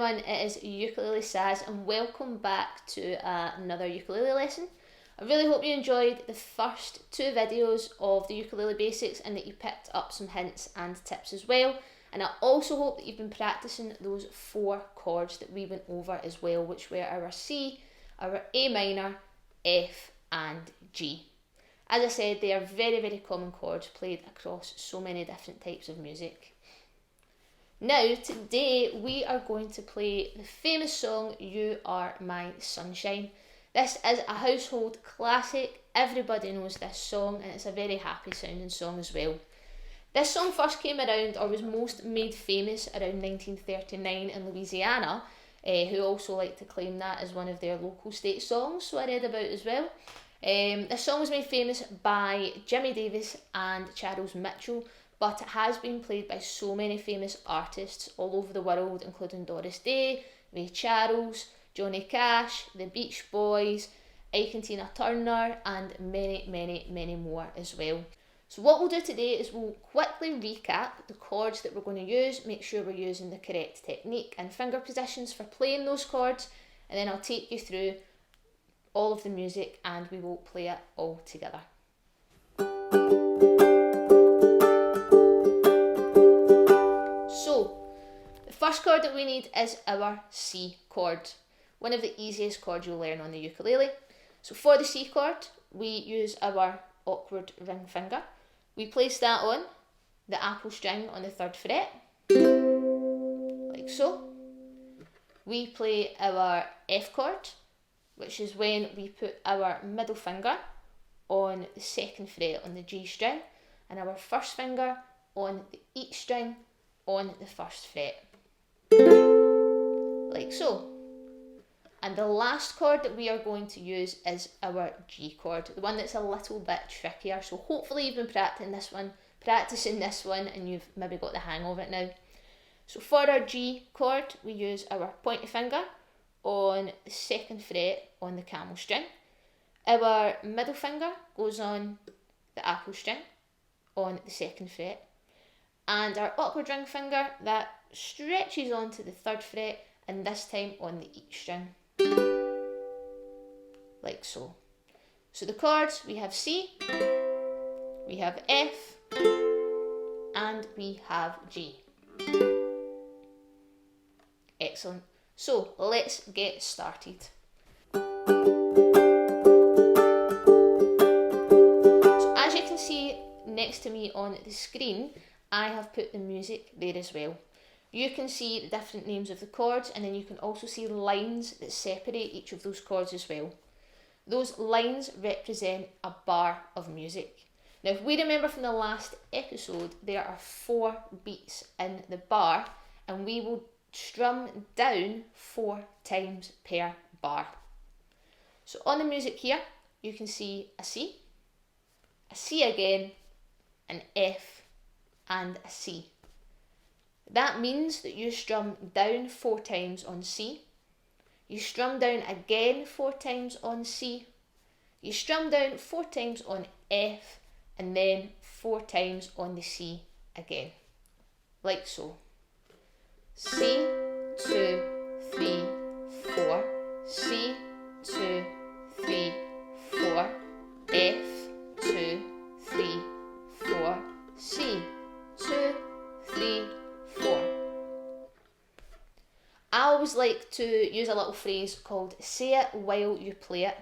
everyone, it is Ukulele Saz and welcome back to another ukulele lesson. I really hope you enjoyed the first two videos of the ukulele basics and that you picked up some hints and tips as well. And I also hope that you've been practicing those 4 chords that we went over as well, which were our C, our A minor, F and G. As I said, they are very, very common chords played across so many different types of music. Now, today we are going to play the famous song, You Are My Sunshine. This is a household classic, everybody knows this song, and it's a very happy sounding song as well. This song first came around, or was most made famous around 1939 in Louisiana, who also like to claim that as one of their local state songs, so I read about as well. This song was made famous by Jimmy Davis and Charles Mitchell, but it has been played by so many famous artists all over the world, including Doris Day, Ray Charles, Johnny Cash, the Beach Boys, Ike and Tina Turner, and many, many, many more as well. So what we'll do today is we'll quickly recap the chords that we're going to use, make sure we're using the correct technique and finger positions for playing those chords, and then I'll take you through all of the music and we will play it all together. So, the first chord that we need is our C chord, one of the easiest chords you'll learn on the ukulele. So for the C chord, we use our awkward ring finger. We place that on the apple string on the 3rd fret, like so. We play our F chord, which is when we put our middle finger on the 2nd fret on the G string, and our first finger on the E string on the 1st fret, like so. And the last chord that we are going to use is our G chord, the one that's a little bit trickier. So hopefully you've been practicing this one and you've maybe got the hang of it now. So for our G chord, we use our pointer finger on the 2nd fret on the camel string. Our middle finger goes on the apple string on the 2nd fret. And our awkward ring finger, that stretches onto the 3rd fret, and this time on the E string, like so. So the chords, we have C, we have F, and we have G. Excellent. So let's get started. So as you can see next to me on the screen, I have put the music there as well. You can see the different names of the chords, and then you can also see lines that separate each of those chords as well. Those lines represent a bar of music. Now, if we remember from the last episode, there are 4 beats in the bar, and we will strum down 4 times per bar. So on the music here, you can see a C again, an F, and a C. That means that you strum down 4 times on C, you strum down again 4 times on C, you strum down 4 times on F, and then 4 times on the C again, like so. C, 2, 3, 4, C, 2, 3, 4, F, 2, 3, 4, C, 2, 3, 4. I always like to use a little phrase called say it while you play it.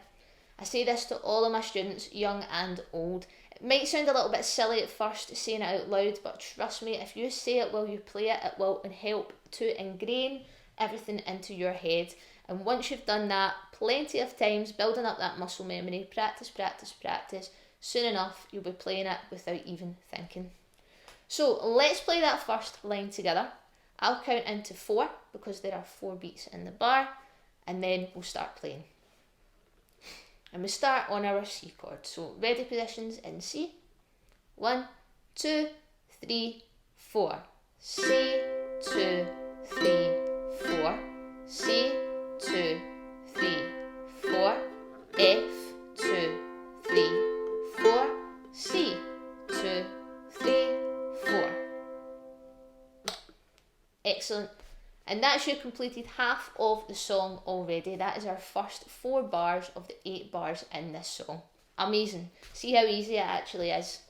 I say this to all of my students, young and old. It might sound a little bit silly at first saying it out loud, but trust me, if you say it while you play it, it will help to ingrain everything into your head. And once you've done that plenty of times, building up that muscle memory, practice, practice, practice, soon enough you'll be playing it without even thinking. So let's play that first line together. I'll count into 4 because there are 4 beats in the bar, and then we'll start playing. And we start on our C chord. So ready positions in C. 1, 2, 3, 4. C, 2, 3, 4. C, 2, 3, 4. F, 2, 3, 4. C, 2, 3, 4. Excellent. And that's you completed half of the song already. That is our first 4 bars of the 8 bars in this song. Amazing. See how easy it actually is.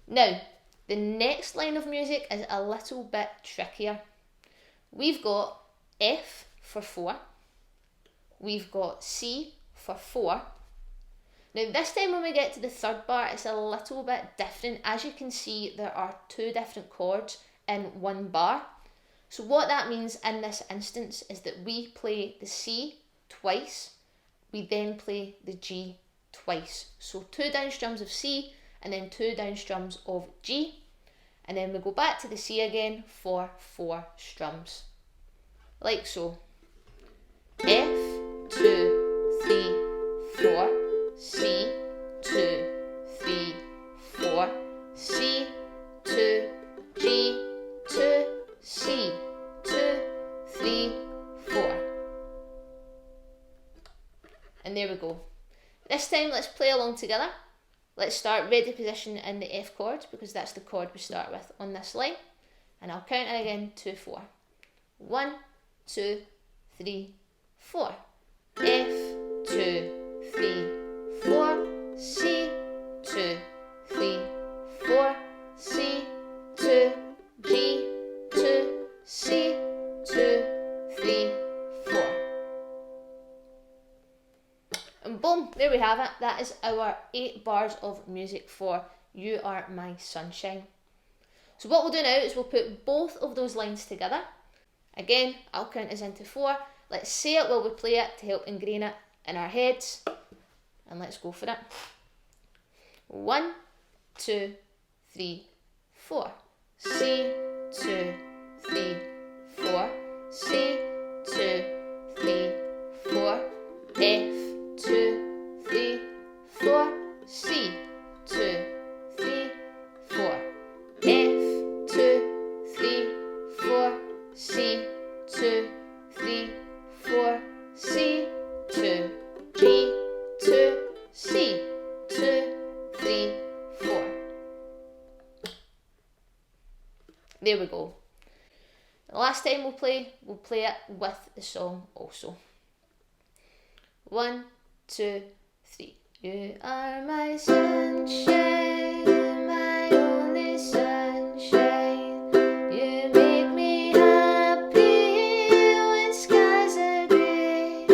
Now, the next line of music is a little bit trickier. We've got F for 4. We've got C for 4. Now this time when we get to the third bar, it's a little bit different. As you can see, there are 2 different chords in 1 bar. So what that means in this instance is that we play the C twice, we then play the G twice. So 2 down strums of C and then 2 down strums of G, and then we go back to the C again for 4 strums. Like so. F, 2, 3, 4, C, 2, 3, 4, C, 2, G, 2, C, 2, 3, 4. And there we go. This time let's play along together. Let's start ready position in the F chord, because that's the chord we start with on this line. And I'll count it again, 2, 4. 1, 2, 3, 4. F, 2, 3, 4, C, 2, 3, 4, C, 2, G, 2, C, 2, 3, 4. And boom, there we have it. That is our 8 bars of music for You Are My Sunshine. So what we'll do now is we'll put both of those lines together. Again, I'll count us into 4. Let's say it while we play it to help ingrain it in our heads. And let's go for it. 1, 2, 3, 4. C, 2, 3, 4. C, 2, 3, 4. F, 2, 3, 4. C, 2, 3, 4. F, 2, 3, 4. C, 2, 3, 4. C, 2, G, 2, C, 2, 3, 4. There we go. The last time we'll play it with the song also. 1, 2, 3. You are my sunshine, my only sunshine. You make me happy when skies are grey.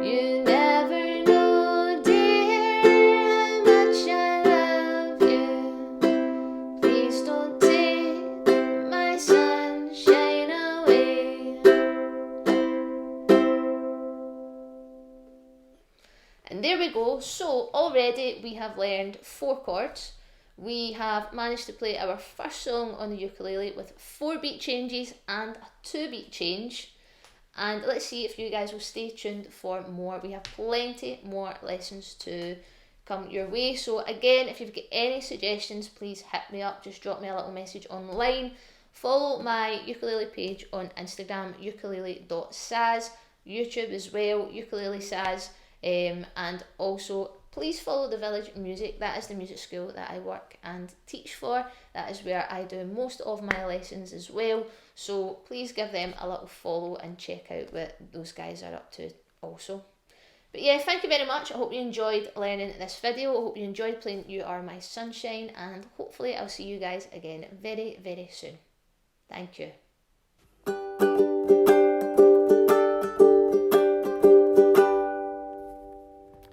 You never know, dear, how much I love you. Please don't take my sunshine away. And there we go. So already we have learned 4 chords. We have managed to play our first song on the ukulele with 4 beat changes and a 2 beat change. And let's see if you guys will stay tuned for more. We have plenty more lessons to come your way. So again, if you've got any suggestions, please hit me up. Just drop me a little message online. Follow my ukulele page on Instagram, ukulele.saz, YouTube as well, ukulele saz. And also please follow the Village Music. That is the music school that I work and teach for. That is where I do most of my lessons as well. So please give them a little follow and check out what those guys are up to also. But yeah, thank you very much. I hope you enjoyed learning this video. I hope you enjoyed playing You Are My Sunshine, and hopefully I'll see you guys again very, very soon. Thank you.